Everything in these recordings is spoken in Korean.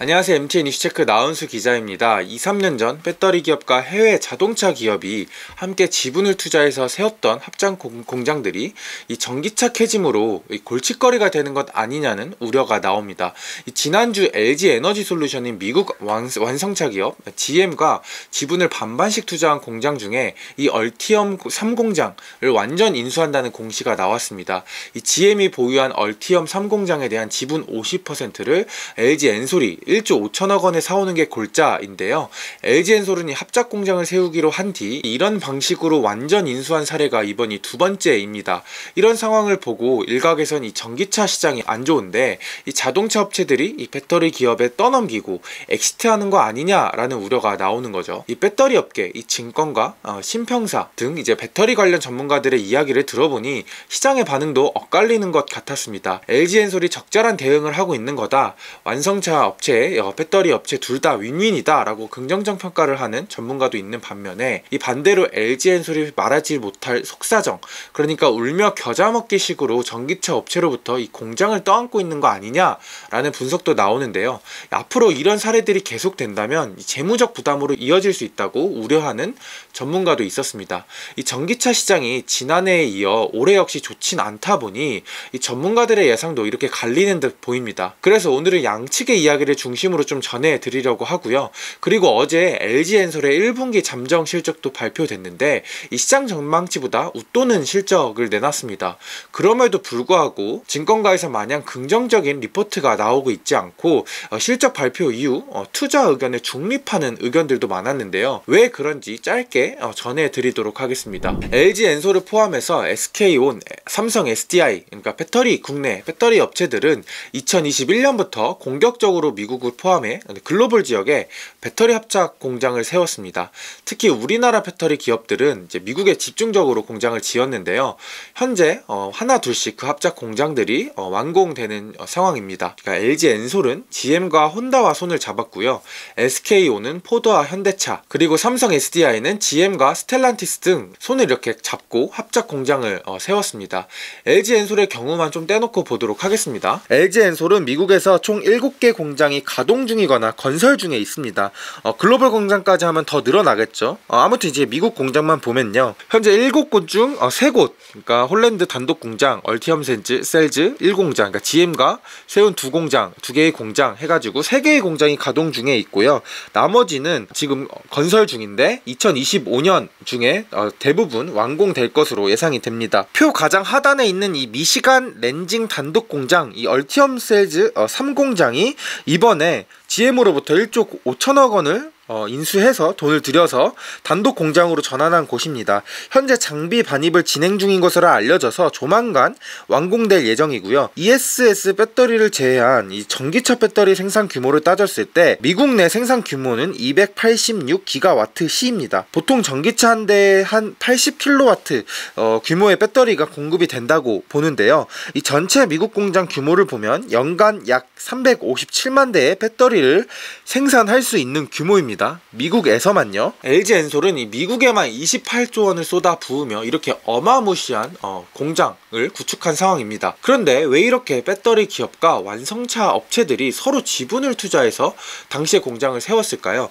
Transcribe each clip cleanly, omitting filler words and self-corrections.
안녕하세요. MTN 이슈체크 나은수 기자입니다. 2~3년 전 배터리 기업과 해외 자동차 기업이 함께 지분을 투자해서 세웠던 합작 공장들이 이 전기차 캐짐으로 골칫거리가 되는 것 아니냐는 우려가 나옵니다. 지난주 LG 에너지 솔루션인 미국 완성차 기업 GM과 지분을 반반씩 투자한 공장 중에 이 얼티엄 3공장을 완전 인수한다는 공시가 나왔습니다. 이 GM이 보유한 얼티엄 3공장에 대한 지분 50%를 LG 엔솔이 1조 5천억 원에 사오는 게 골자인데요. LG 엔솔은 합작 공장을 세우기로 한 뒤 이런 방식으로 완전 인수한 사례가 이번이 두 번째입니다. 이런 상황을 보고 일각에선 이 전기차 시장이 안 좋은데 이 자동차 업체들이 이 배터리 기업에 떠넘기고 엑시트하는 거 아니냐라는 우려가 나오는 거죠. 이 배터리 업계, 이 증권가, 신평사 등 이제 배터리 관련 전문가들의 이야기를 들어보니 시장의 반응도 엇갈리는 것 같았습니다. LG 엔솔이 적절한 대응을 하고 있는 거다. 완성차 업체 배터리 업체 둘 다 윈윈이다 라고 긍정적 평가를 하는 전문가도 있는 반면에 이 반대로 LG 엔솔이 말하지 못할 속사정, 그러니까 울며 겨자 먹기 식으로 전기차 업체로부터 이 공장을 떠안고 있는 거 아니냐 라는 분석도 나오는데요. 앞으로 이런 사례들이 계속된다면 재무적 부담으로 이어질 수 있다고 우려하는 전문가도 있었습니다. 이 전기차 시장이 지난해에 이어 올해 역시 좋진 않다 보니 이 전문가들의 예상도 이렇게 갈리는 듯 보입니다. 그래서 오늘은 양측의 이야기를 중심으로 좀 전해드리려고 하고요. 그리고 어제 LG 엔솔의 1분기 잠정 실적도 발표됐는데 이 시장 전망치보다 웃도는 실적을 내놨습니다. 그럼에도 불구하고 증권가에서 마냥 긍정적인 리포트가 나오고 있지 않고 실적 발표 이후 투자 의견에 중립하는 의견들도 많았는데요. 왜 그런지 짧게 전해드리도록 하겠습니다. LG 엔솔을 포함해서 SK온, 삼성 SDI, 그러니까 국내 배터리 업체들은 2021년부터 공격적으로 미국을 포함해 글로벌 지역에 배터리 합작 공장을 세웠습니다. 특히 우리나라 배터리 기업들은 이제 미국에 집중적으로 공장을 지었는데요. 현재 하나 둘씩 그 합작 공장들이 완공되는 상황입니다. 그러니까 LG 엔솔은 GM과 혼다와 손을 잡았고요. SK온은 포드와 현대차, 그리고 삼성 SDI는 GM과 스텔란티스 등 손을 이렇게 잡고 합작 공장을 세웠습니다. LG 엔솔의 경우만 좀 떼놓고 보도록 하겠습니다. LG 엔솔은 미국에서 총 7개 공장이 가동 중이거나 건설 중에 있습니다. 글로벌 공장까지 하면 더 늘어나겠죠. 아무튼 이제 미국 공장만 보면요, 현재 7곳 중 3곳, 그러니까 홀랜드 단독 공장 얼티엄 셀즈 1공장, 그러니까 GM가 세운 2개의 공장 해가지고 3개의 공장이 가동 중에 있고요. 나머지는 지금 건설 중인데 2025년 중에 대부분 완공될 것으로 예상이 됩니다. 표 가장 하단에 있는 이 미시간 렌징 단독 공장, 이 얼티엄 셀즈 3공장이 이번에 GM으로부터 1조 5천억 원을 인수해서 돈을 들여서 단독 공장으로 전환한 곳입니다. 현재 장비 반입을 진행 중인 것으로 알려져서 조만간 완공될 예정이고요. ESS 배터리를 제외한 이 전기차 배터리 생산 규모를 따졌을 때 미국 내 생산 규모는 286기가와트 시입니다. 보통 전기차 한 대에 한 80kW 규모의 배터리가 공급이 된다고 보는데요. 이 전체 미국 공장 규모를 보면 연간 약 357만 대의 배터리를 생산할 수 있는 규모입니다. 미국에서만요. LG 엔솔은 이 미국에만 28조 원을 쏟아 부으며 이렇게 어마무시한 공장을 구축한 상황입니다. 그런데 왜 이렇게 배터리 기업과 완성차 업체들이 서로 지분을 투자해서 당시에 공장을 세웠을까요?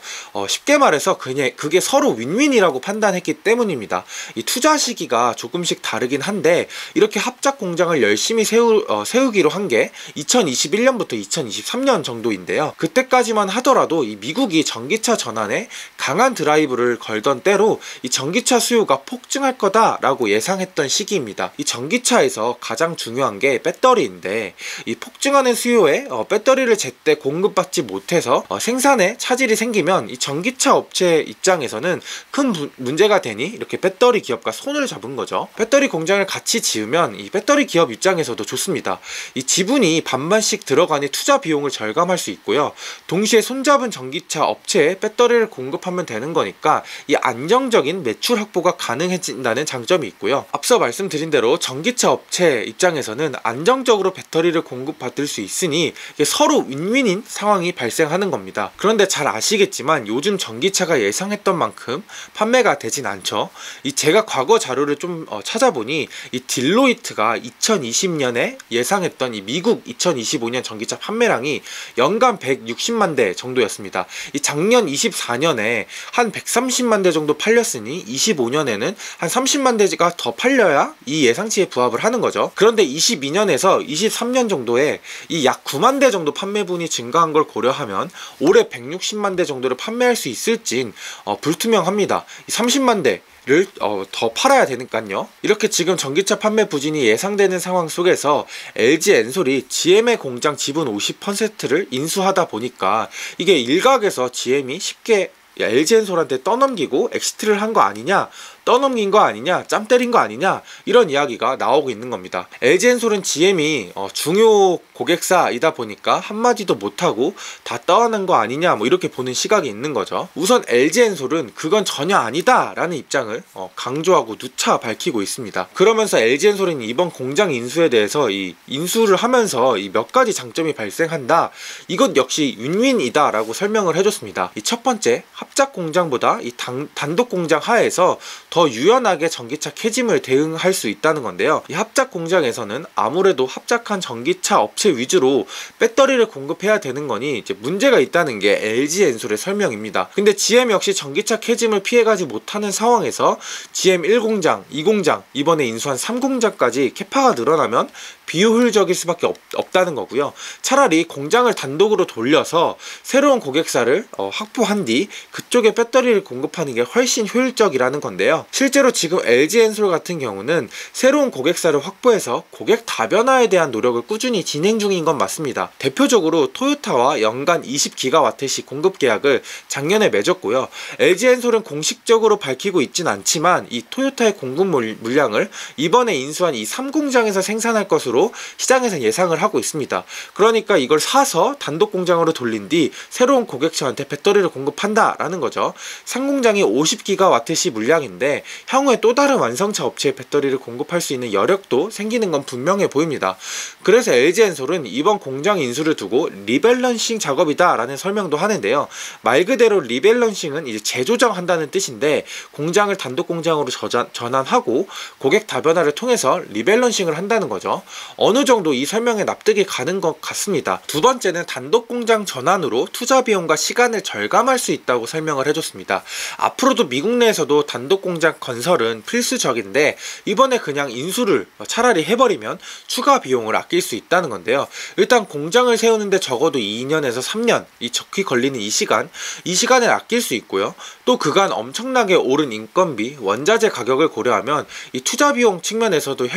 쉽게 말해서 그게 서로 윈윈이라고 판단했기 때문입니다. 이 투자 시기가 조금씩 다르긴 한데 이렇게 합작 공장을 열심히 세우기로 한 게 2021년부터 2023년 정도인데요. 그때까지만 하더라도 이 미국이 전기차 전환에 강한 드라이브를 걸던 때로 이 전기차 수요가 폭증할 거다라고 예상했던 시기입니다. 이 전기차에서 가장 중요한 게 배터리인데 이 폭증하는 수요에 배터리를 제때 공급받지 못해서 생산에 차질이 생기면 이 전기차 업체 입장에서는 큰 문제가 되니 이렇게 배터리 기업과 손을 잡은 거죠. 배터리 공장을 같이 지으면 이 배터리 기업 입장에서도 좋습니다. 이 지분이 반반씩 들어가니 투자 비용을 절감할 수 있고요. 동시에 손잡은 전기차 업체의 배터리를 공급하면 되는 거니까 이 안정적인 매출 확보가 가능해진다는 장점이 있고요. 앞서 말씀드린 대로 전기차 업체 입장에서는 안정적으로 배터리를 공급받을 수 있으니 이게 서로 윈윈인 상황이 발생하는 겁니다. 그런데 잘 아시겠지만 요즘 전기차가 예상했던 만큼 판매가 되진 않죠. 제가 과거 자료를 좀 찾아보니 이 딜로이트가 2020년에 예상했던 이 미국 2025년 전기차 판매량이 연간 160만 대 정도였습니다. 이 작년 24년에 한 130만 대 정도 팔렸으니 25년에는 한 30만 대가 더 팔려야 이 예상치에 부합을 하는 거죠. 그런데 22년에서 23년 정도에 이 약 9만 대 정도 판매분이 증가한 걸 고려하면 올해 160만 대 정도를 판매할 수 있을진 불투명합니다. 30만 대 를 더 팔아야 되니까요. 이렇게 지금 전기차 판매 부진이 예상되는 상황 속에서 LG 엔솔이 GM의 공장 지분 50%를 인수하다 보니까 이게 일각에서 GM이 쉽게 LG 엔솔한테 떠넘기고 엑시트를 한 거 아니냐, 떠넘긴 거 아니냐, 짬 때린 거 아니냐, 이런 이야기가 나오고 있는 겁니다. LG 엔솔은 GM이 중요 고객사이다 보니까 한마디도 못하고 다 떠안은 거 아니냐, 뭐 이렇게 보는 시각이 있는 거죠. 우선 LG 엔솔은 그건 전혀 아니다 라는 입장을 강조하고 누차 밝히고 있습니다. 그러면서 LG 엔솔은 이번 공장 인수에 대해서 이 인수를 하면서 이 몇 가지 장점이 발생한다, 이것 역시 윈윈이다 라고 설명을 해줬습니다. 이 첫 번째, 합작 공장보다 이 단독 공장 하에서 더 유연하게 전기차 캐짐을 대응할 수 있다는 건데요. 이 합작 공장에서는 아무래도 합작한 전기차 업체 위주로 배터리를 공급해야 되는 거니 이제 문제가 있다는 게 LG 엔솔의 설명입니다. 근데 GM 역시 전기차 캐짐을 피해가지 못하는 상황에서 GM 1공장, 2공장, 이번에 인수한 3공장까지 캐파가 늘어나면 비효율적일 수밖에 없다는 거고요. 차라리 공장을 단독으로 돌려서 새로운 고객사를 확보한 뒤 그쪽에 배터리를 공급하는 게 훨씬 효율적이라는 건데요. 실제로 지금 LG 엔솔 같은 경우는 새로운 고객사를 확보해서 고객 다변화에 대한 노력을 꾸준히 진행 중인 건 맞습니다. 대표적으로 토요타와 연간 20기가와트씩 공급 계약을 작년에 맺었고요. LG 엔솔은 공식적으로 밝히고 있진 않지만 이 토요타의 공급 물량을 이번에 인수한 이 3공장에서 생산할 것으로 시장에서 예상을 하고 있습니다. 그러니까 이걸 사서 단독 공장으로 돌린 뒤 새로운 고객층한테 배터리를 공급한다 라는 거죠. 상공장이 50기가와트시 물량인데 향후에 또 다른 완성차 업체에 배터리를 공급할 수 있는 여력도 생기는 건 분명해 보입니다. 그래서 LG 엔솔은 이번 공장 인수를 두고 리밸런싱 작업이다 라는 설명도 하는데요. 말 그대로 리밸런싱은 이제 재조정한다는 뜻인데 공장을 단독 공장으로 전환하고 고객 다변화를 통해서 리밸런싱을 한다는 거죠. 어느 정도 이 설명에 납득이 가는 것 같습니다. 두 번째는 단독 공장 전환으로 투자 비용과 시간을 절감할 수 있다고 설명을 해줬습니다. 앞으로도 미국 내에서도 단독 공장 건설은 필수적인데 이번에 그냥 인수를 차라리 해버리면 추가 비용을 아낄 수 있다는 건데요. 일단 공장을 세우는데 적어도 2년에서 3년 이 적기 걸리는 이 시간을 아낄 수 있고요. 또 그간 엄청나게 오른 인건비, 원자재 가격을 고려하면 이 투자 비용 측면에서도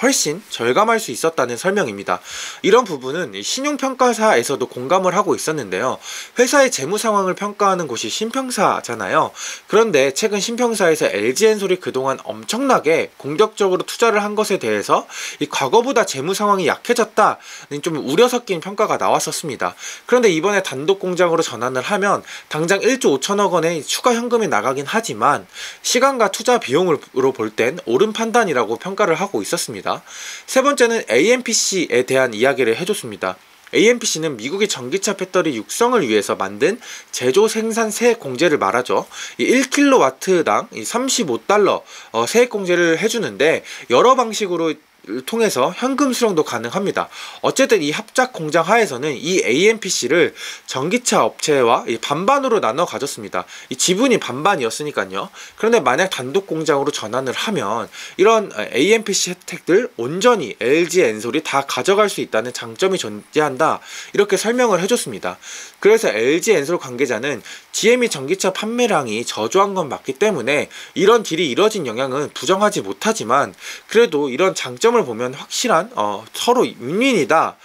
훨씬 절감할 수 있었다는 설명입니다. 이런 부분은 신용평가사에서도 공감을 하고 있었는데요. 회사의 재무 상황을 평가하는 곳이 신평사잖아요. 그런데 최근 신평사에서 LG 엔솔이 그동안 엄청나게 공격적으로 투자를 한 것에 대해서 이 과거보다 재무 상황이 약해졌다는 좀 우려 섞인 평가가 나왔었습니다. 그런데 이번에 단독 공장으로 전환을 하면 당장 1조 5천억 원의 추가 현금이 나가긴 하지만 시간과 투자 비용으로 볼 땐 옳은 판단이라고 평가를 하고 있었습니다. 세 번째는 AMPC에 대한 이야기를 해줬습니다. AMPC는 미국의 전기차 배터리 육성을 위해서 만든 제조 생산 세액 공제를 말하죠. 1kW당 35달러 세액 공제를 해주는데 여러 방식으로 통해서 현금 수령도 가능합니다. 어쨌든 이 합작 공장 하에서는 이 AMPC를 전기차 업체와 반반으로 나눠 가졌습니다. 이 지분이 반반이었으니까요. 그런데 만약 단독 공장으로 전환을 하면 이런 AMPC 혜택들 온전히 LG 엔솔이 다 가져갈 수 있다는 장점이 존재한다, 이렇게 설명을 해줬습니다. 그래서 LG 엔솔 관계자는 GM이 전기차 판매량이 저조한 건 맞기 때문에 이런 딜이 이뤄진 영향은 부정하지 못하지만 그래도 이런 장점 지점을 보면 확실한 서로 윈윈이다.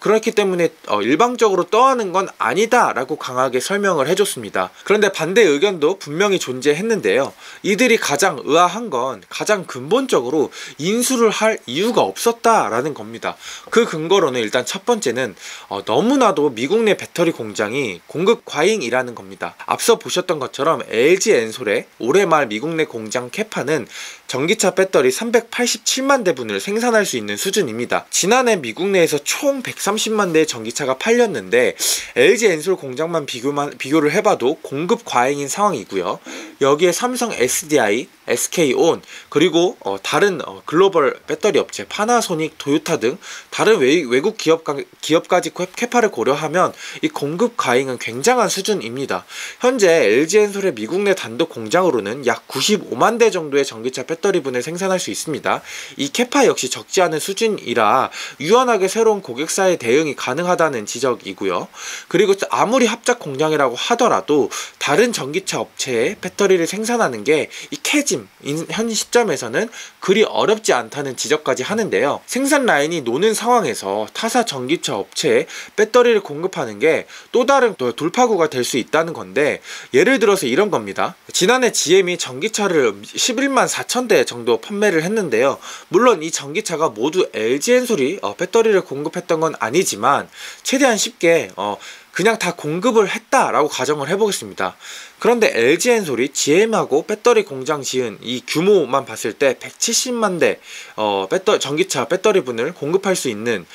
그렇기 때문에 일방적으로 떠하는 건 아니다 라고 강하게 설명을 해줬습니다. 그런데 반대 의견도 분명히 존재했는데요. 이들이 가장 의아한 건 가장 근본적으로 인수를 할 이유가 없었다라는 겁니다. 그 근거로는 일단 첫 번째는 너무나도 미국 내 배터리 공장이 공급 과잉이라는 겁니다. 앞서 보셨던 것처럼 LG 엔솔의 올해 말 미국 내 공장 캐파는 전기차 배터리 387만 대분을 생산할 수 있는 수준입니다. 지난해 미국 내에서 총 130만 대의 전기차가 팔렸는데 LG 엔솔 공장만 비교를 해봐도 공급 과잉인 상황이고요. 여기에 삼성 SDI, SK온 그리고 다른 글로벌 배터리 업체 파나소닉, 토요타 등 다른 외국 기업까지 캐파를 고려하면 이 공급 과잉은 굉장한 수준입니다. 현재 LG 엔솔의 미국 내 단독 공장으로는 약 95만 대 정도의 전기차 배터리분을 생산할 수 있습니다. 이 캐파 역시 적지 않은 수준이라 유연하게 새로운 고객사의 대응이 가능하다는 지적이고요. 그리고 아무리 합작 공장이라고 하더라도 다른 전기차 업체의 배터리를 생산하는 게 이 캐짐 현 시점에서는 그리 어렵지 않다는 지적까지 하는데요. 생산 라인이 노는 상황에서 타사 전기차 업체에 배터리를 공급하는 게 또 다른 돌파구가 될 수 있다는 건데, 예를 들어서 이런 겁니다. 지난해 GM이 전기차를 11만 4천 대 정도 판매를 했는데요. 물론 이 전기차가 모두 LG 엔솔이 배터리를 공급했던 건 아니지만 최대한 쉽게 그냥 다 공급을 했다라고 가정을 해보겠습니다. 그런데 LG 엔솔이 GM하고 배터리 공장 지은 이 규모만 봤을 때 170만 대 전기차 배터리분을 공급할 수 있는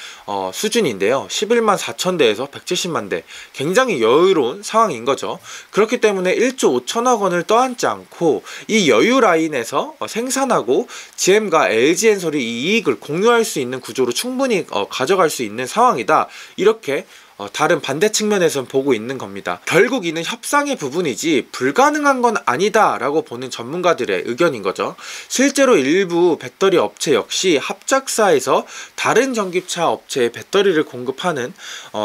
수준인데요. 11만 4천 대에서 170만 대, 굉장히 여유로운 상황인 거죠. 그렇기 때문에 1조 5천억 원을 떠안지 않고 이 여유 라인에서 생산하고 GM과 LG 엔솔이 이 이익을 공유할 수 있는 구조로 충분히 가져갈 수 있는 상황이다, 이렇게 다른 반대 측면에선 보고 있는 겁니다. 결국 이는 협상의 부분이지 불가능한 건 아니다 라고 보는 전문가들의 의견인 거죠. 실제로 일부 배터리 업체 역시 합작사에서 다른 전기차 업체에 배터리를 공급하는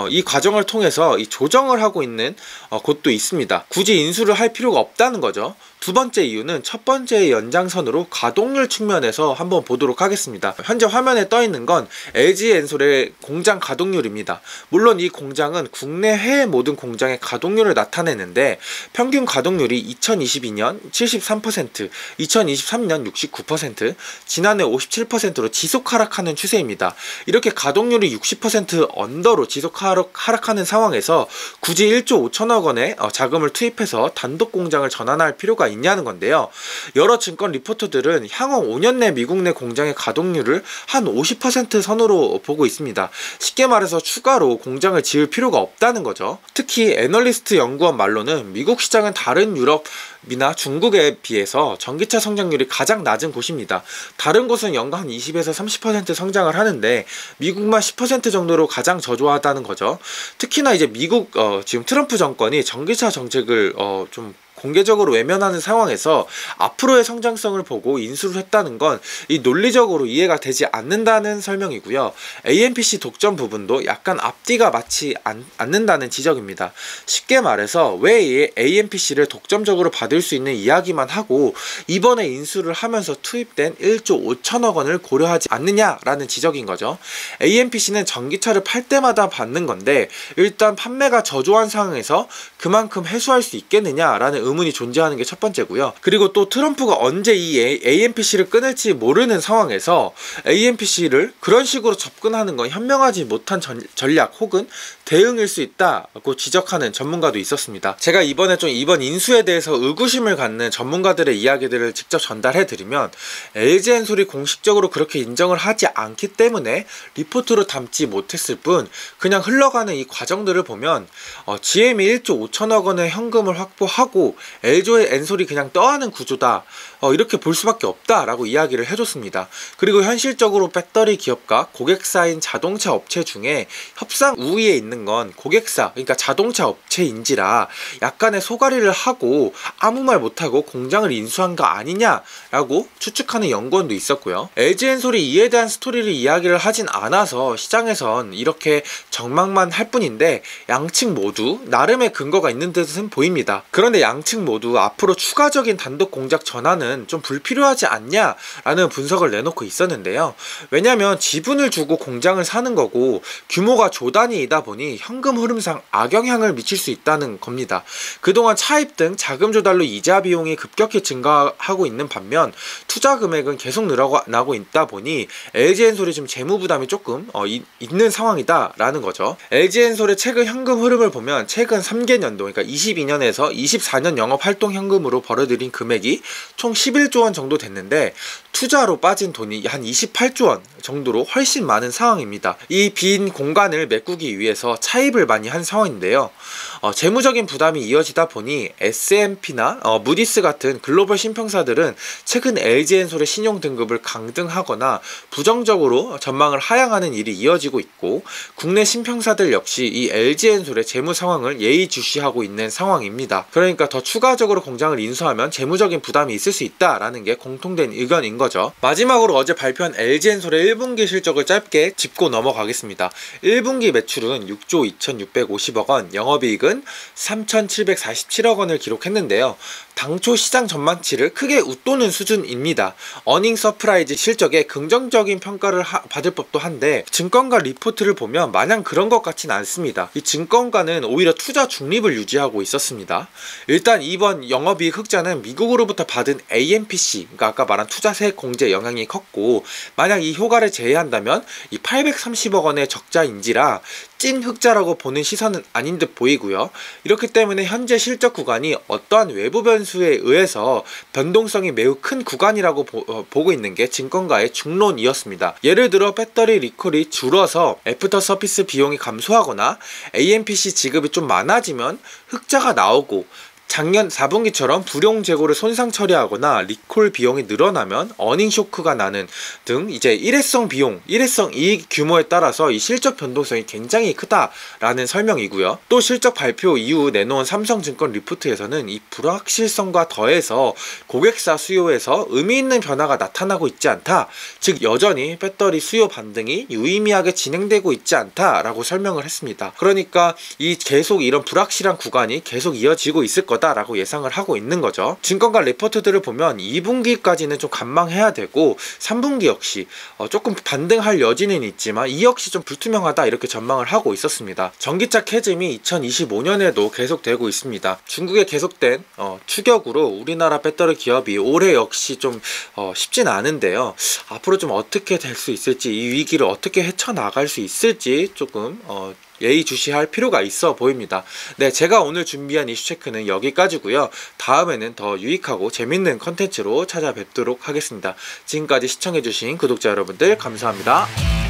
이 과정을 통해서 이 조정을 하고 있는 곳도 있습니다. 굳이 인수를 할 필요가 없다는 거죠. 두 번째 이유는 첫 번째의 연장선으로 가동률 측면에서 한번 보도록 하겠습니다. 현재 화면에 떠 있는 건 LG 엔솔의 공장 가동률입니다. 물론 이 공장은 국내외 모든 공장의 가동률을 나타내는데 평균 가동률이 2022년 73%, 2023년 69%, 지난해 57%로 지속 하락하는 추세입니다. 이렇게 가동률이 60% 언더로 지속 하락하는 상황에서 굳이 1조 5천억 원의 자금을 투입해서 단독 공장을 전환할 필요가 있냐는 건데요. 여러 증권 리포터들은 향후 5년 내 미국 내 공장의 가동률을 한 50% 선으로 보고 있습니다. 쉽게 말해서 추가로 공장을 지을 필요가 없다는 거죠. 특히 애널리스트 연구원 말로는 미국 시장은 다른 유럽이나 중국에 비해서 전기차 성장률이 가장 낮은 곳입니다. 다른 곳은 연간 한 20에서 30% 성장을 하는데 미국만 10% 정도로 가장 저조하다는 거죠. 특히나 이제 미국 지금 트럼프 정권이 전기차 정책을 좀 공개적으로 외면하는 상황에서 앞으로의 성장성을 보고 인수를 했다는 건 이 논리적으로 이해가 되지 않는다는 설명이고요. AMPC 독점 부분도 약간 앞뒤가 맞지 않는다는 지적입니다. 쉽게 말해서 왜 AMPC를 독점적으로 받을 수 있는 이야기만 하고 이번에 인수를 하면서 투입된 1조 5천억 원을 고려하지 않느냐라는 지적인 거죠. AMPC는 전기차를 팔 때마다 받는 건데 일단 판매가 저조한 상황에서 그만큼 회수할 수 있겠느냐라는 의문이 존재하는 게 첫 번째고요. 그리고 또 트럼프가 언제 이 AMPC를 끊을지 모르는 상황에서 AMPC를 그런 식으로 접근하는 건 현명하지 못한 전략 혹은 대응일 수 있다고 지적하는 전문가도 있었습니다. 제가 이번 인수에 대해서 의구심을 갖는 전문가들의 이야기들을 직접 전달해 드리면 LG 엔솔이 공식적으로 그렇게 인정을 하지 않기 때문에 리포트로 담지 못했을 뿐, 그냥 흘러가는 이 과정들을 보면 GM이 1조 5천억 원의 현금을 확보하고 LG 엔솔이 그냥 떠하는 구조다, 이렇게 볼 수밖에 없다라고 이야기를 해줬습니다. 그리고 현실적으로 배터리 기업과 고객사인 자동차 업체 중에 협상 우위에 있는 건 고객사, 그러니까 자동차 업체인지라 약간의 소가리를 하고 아무 말 못하고 공장을 인수한 거 아니냐라고 추측하는 연구원도 있었고요. LG 엔솔이 이에 대한 스토리를 이야기를 하진 않아서 시장에선 이렇게 전망만 할 뿐인데 양측 모두 나름의 근거가 있는 듯은 보입니다. 그런데 양측 모두 앞으로 추가적인 단독 공장 전환은 투자는 좀 불필요하지 않냐라는 분석을 내놓고 있었는데요. 왜냐하면 지분을 주고 공장을 사는 거고 규모가 조 단위이다 보니 현금 흐름상 악영향을 미칠 수 있다는 겁니다. 그동안 차입 등 자금 조달로 이자 비용이 급격히 증가하고 있는 반면 투자 금액은 계속 늘어나고 있다 보니 LG엔솔이 지금 재무 부담이 조금 있는 상황이다라는 거죠. LG엔솔의 최근 현금 흐름을 보면 최근 3개년도, 그러니까 22년에서 24년 영업 활동 현금으로 벌어들인 금액이 총 11조 원 정도 됐는데 투자로 빠진 돈이 한 28조 원 정도로 훨씬 많은 상황입니다. 이 빈 공간을 메꾸기 위해서 차입을 많이 한 상황인데요. 재무적인 부담이 이어지다 보니 S&P나 무디스 같은 글로벌 신평사들은 최근 LG엔솔의 신용 등급을 강등하거나 부정적으로 전망을 하향하는 일이 이어지고 있고, 국내 신평사들 역시 이 LG엔솔의 재무 상황을 예의주시하고 있는 상황입니다. 그러니까 더 추가적으로 공장을 인수하면 재무적인 부담이 있을 수 있다라는 게 공통된 의견인 거죠. 마지막으로 어제 발표한 LG엔솔의 1분기 실적을 짧게 짚고 넘어가겠습니다. 1분기 매출은 6조 2650억 원, 영업이익은 3747억 원을 기록했는데요. 당초 시장 전망치를 크게 웃도는 수준입니다. 어닝 서프라이즈 실적에 긍정적인 평가를 받을 법도 한데 증권가 리포트를 보면 마냥 그런 것 같진 않습니다. 이 증권가는 오히려 투자 중립을 유지하고 있었습니다. 일단 이번 영업이익 흑자는 미국으로부터 받은 AMPC, 그러니까 아까 말한 투자세 공제 영향이 컸고, 만약 이 효과를 제외한다면 이 830억 원의 적자인지라 찐 흑자라고 보는 시선은 아닌 듯 보이고요. 이렇기 때문에 현재 실적 구간이 어떠한 외부 변수에 의해서 변동성이 매우 큰 구간이라고 보고 있는 게 증권가의 중론이었습니다. 예를 들어 배터리 리콜이 줄어서 애프터 서비스 비용이 감소하거나 AMPC 지급이 좀 많아지면 흑자가 나오고, 작년 4분기처럼 불용 재고를 손상 처리하거나 리콜 비용이 늘어나면 어닝 쇼크가 나는 등 이제 일회성 비용, 일회성 이익 규모에 따라서 이 실적 변동성이 굉장히 크다라는 설명이고요. 또 실적 발표 이후 내놓은 삼성증권 리포트에서는 이 불확실성과 더해서 고객사 수요에서 의미 있는 변화가 나타나고 있지 않다, 즉 여전히 배터리 수요 반등이 유의미하게 진행되고 있지 않다라고 설명을 했습니다. 그러니까 이 계속 이런 불확실한 구간이 계속 이어지고 있을 거다라고 예상을 하고 있는 거죠. 증권가 리포트들을 보면 2분기까지는 좀 관망해야 되고 3분기 역시 조금 반등할 여지는 있지만 이 역시 좀 불투명하다, 이렇게 전망을 하고 있었습니다. 전기차 캐즘이 2025년에도 계속되고 있습니다. 중국의 계속된 추격으로 우리나라 배터리 기업이 올해 역시 좀 쉽진 않은데요. 앞으로 좀 어떻게 될 수 있을지, 이 위기를 어떻게 헤쳐나갈 수 있을지 조금 예의주시할 필요가 있어 보입니다. 네, 제가 오늘 준비한 이슈체크는 여기까지고요. 다음에는 더 유익하고 재밌는 컨텐츠로 찾아뵙도록 하겠습니다. 지금까지 시청해주신 구독자 여러분들 감사합니다.